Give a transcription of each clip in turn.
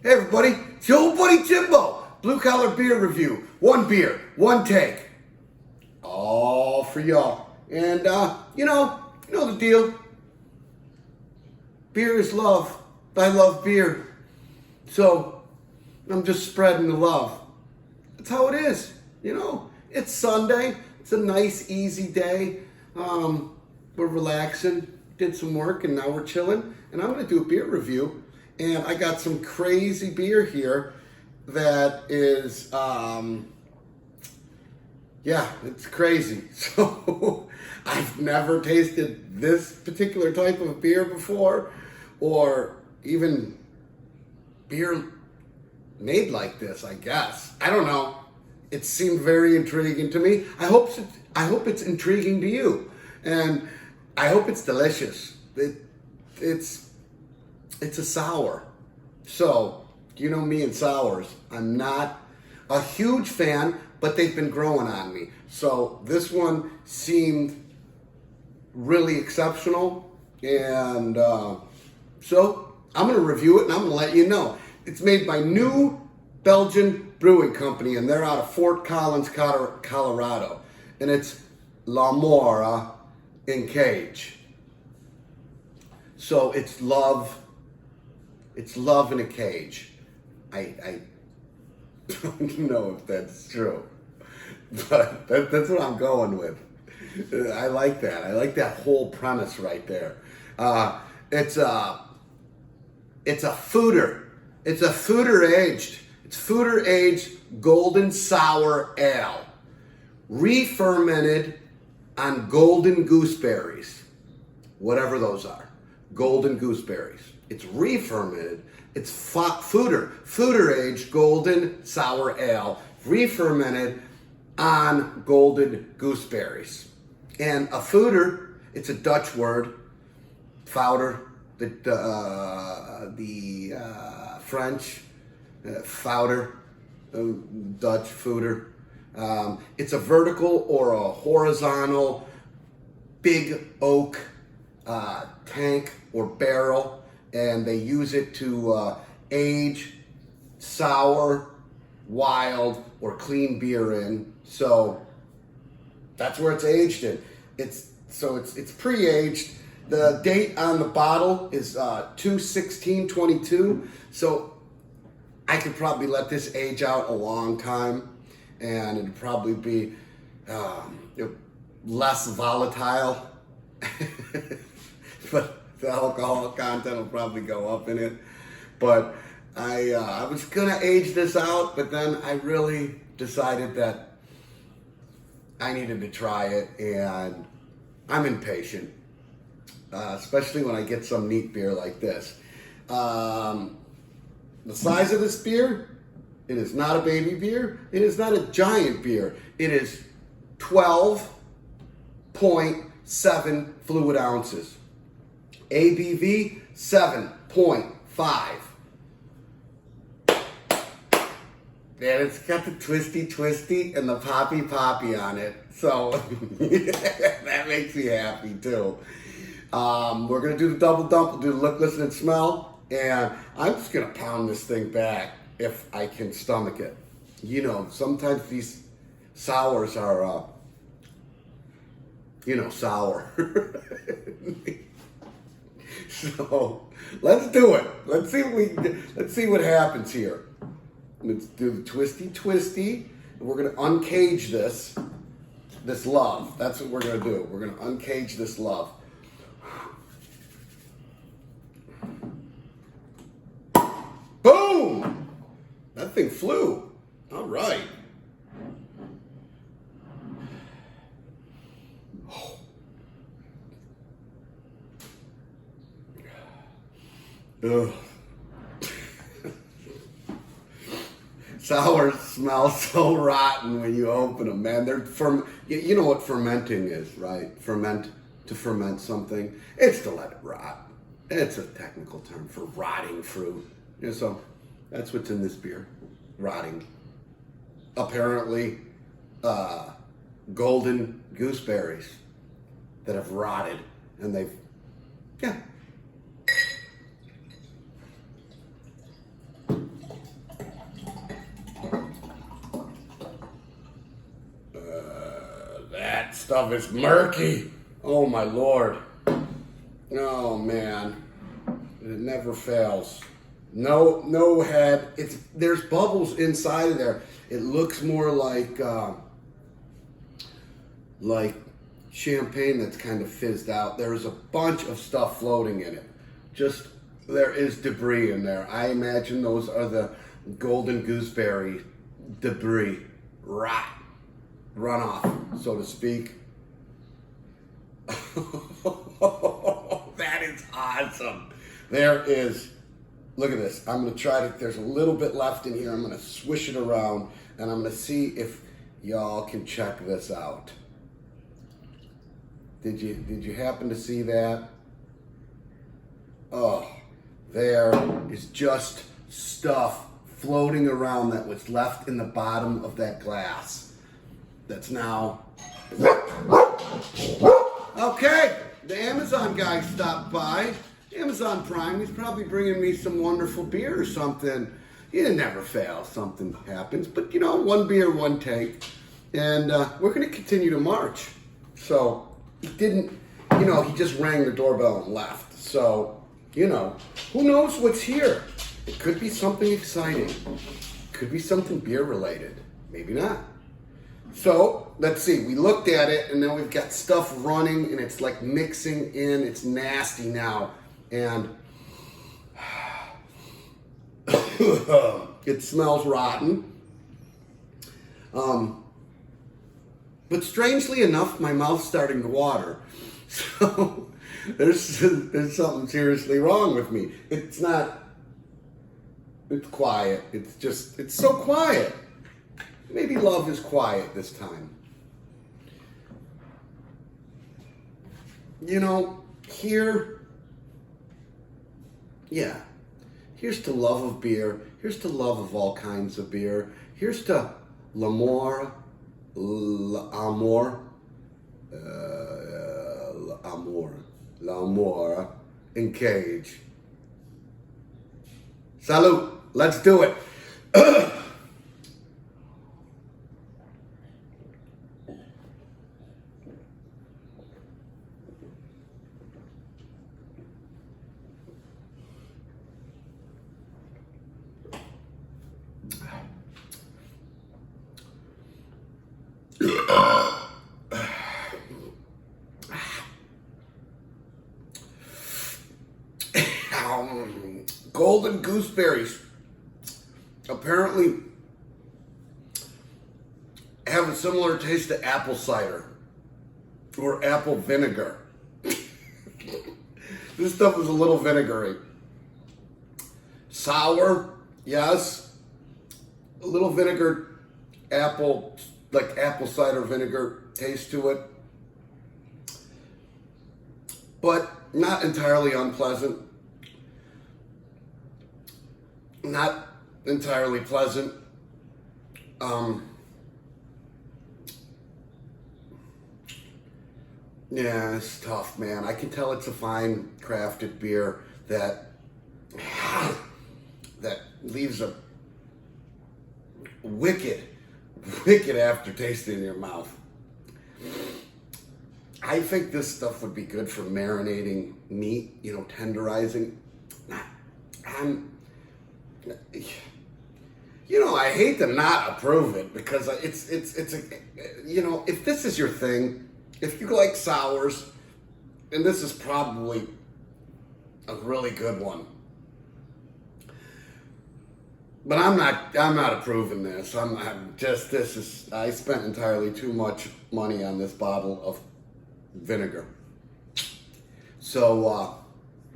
Hey everybody, it's your old buddy Jimbo. Blue Collar Beer Review. One beer, one take. All for y'all. And you know the deal. Beer is love. I love beer. So I'm just spreading the love. That's how it is. It's Sunday. It's a nice, easy day. We're relaxing, did some work, and now we're chilling. And I'm going to do a beer review. And I got some crazy beer here that is, it's crazy. So I've never tasted this particular type of beer before, or even beer made like this, I guess. I don't know. It seemed very intriguing to me. I hope it's intriguing to you, and I hope it's delicious. It's a sour. So, you know me and sours. I'm not a huge fan, but they've been growing on me. So this one seemed really exceptional, and so I'm going to review it, and I'm going to let you know. It's made by New Belgian Brewing Company, and they're out of Fort Collins, Colorado. And it's La Mora in cage. So it's love in a cage. I don't know if that's true, but that's what I'm going with. I like that. I like that whole premise right there. It's a foeder. It's a foeder aged. It's foeder aged golden sour ale, re-fermented on golden gooseberries, whatever those are. Golden gooseberries. It's re-fermented. It's foeder aged golden sour ale, re-fermented on golden gooseberries. And a foeder, it's a Dutch word, fouder, the French fouder, Dutch foeder. It's a vertical or a horizontal big oak tank or barrel, and they use it to age sour, wild, or clean beer in. So that's where it's aged in. It's pre-aged. The date on the bottle is 2/16/22. So I could probably let this age out a long time, and it'd probably be less volatile. But the alcohol content will probably go up in it. But I was gonna age this out, but then I really decided that I needed to try it, and I'm impatient, especially when I get some neat beer like this. The size of this beer, it is not a baby beer. It is not a giant beer. It is 12.7 fluid ounces. ABV 7.5. And it's got the twisty and the poppy on it. So that makes me happy too. We're going to do the double dump. We'll do the look, listen, and smell. And I'm just going to pound this thing back if I can stomach it. Sometimes these sours are, sour. So let's do it. Let's see what happens here. Let's do the twisty. And we're going to uncage this love. That's what we're going to do. We're going to uncage this love. Boom! That thing flew. All right. Ugh. Sours smell so rotten when you open them, man. They're you know what fermenting is, right? To ferment something. It's to let it rot. It's a technical term for rotting fruit. So that's what's in this beer. Rotting. Apparently, golden gooseberries that have rotted, and they've, yeah. stuff is murky. Oh my Lord. Oh man. It never fails. No head. There's bubbles inside of there. It looks more like champagne that's kind of fizzed out. There's a bunch of stuff floating in it. There is debris in there. I imagine those are the golden gooseberry debris, runoff, so to speak. That is awesome. Look at this. I'm going to try to, there's a little bit left in here. I'm going to swish it around and I'm going to see if y'all can check this out. Did you happen to see that? Oh, there is just stuff floating around that was left in the bottom of that glass. That's now... Okay, the Amazon guy stopped by. Amazon Prime, he's probably bringing me some wonderful beer or something. It never fails, something happens. But you know, one beer, one take. And we're going to continue to march. So, he didn't, he just rang the doorbell and left. So, who knows what's here? It could be something exciting. Could be something beer related. Maybe not. So, let's see. We looked at it and now we've got stuff running and it's like mixing in. It's nasty now. And it smells rotten. But strangely enough, my mouth's starting to water. So there's something seriously wrong with me. It's quiet. It's so quiet. Maybe love is quiet this time. Here's to love of beer. Here's to love of all kinds of beer. Here's to l'amour, l'amour, engage. Salute. Let's do it. Golden gooseberries apparently have a similar taste to apple cider or apple vinegar. This stuff is a little vinegary. Sour, yes. A little vinegar, like apple cider vinegar taste to it. But not entirely unpleasant. Not entirely pleasant. Yeah, it's tough, man. I can tell it's a fine crafted beer that leaves a wicked aftertaste in your mouth. I think this stuff would be good for marinating meat, tenderizing. I hate to not approve it because it's if this is your thing, if you like sours, and this is probably a really good one. But I'm not approving this. I spent entirely too much money on this bottle of vinegar. So,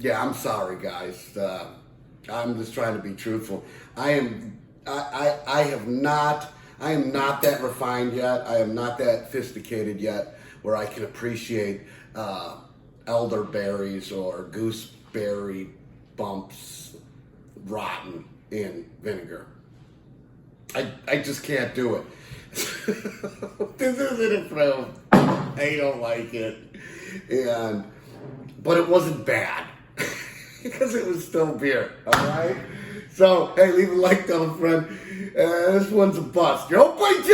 I'm sorry, guys. I'm just trying to be truthful. I am not that refined yet. I am not that sophisticated yet where I can appreciate elderberries or gooseberry bumps rotten in vinegar. I just can't do it. This isn't approved. I don't like it. But it wasn't bad. Because it was still beer, all right? So, hey, leave a like, tell a friend. This one's a bust. Your old boy Jim.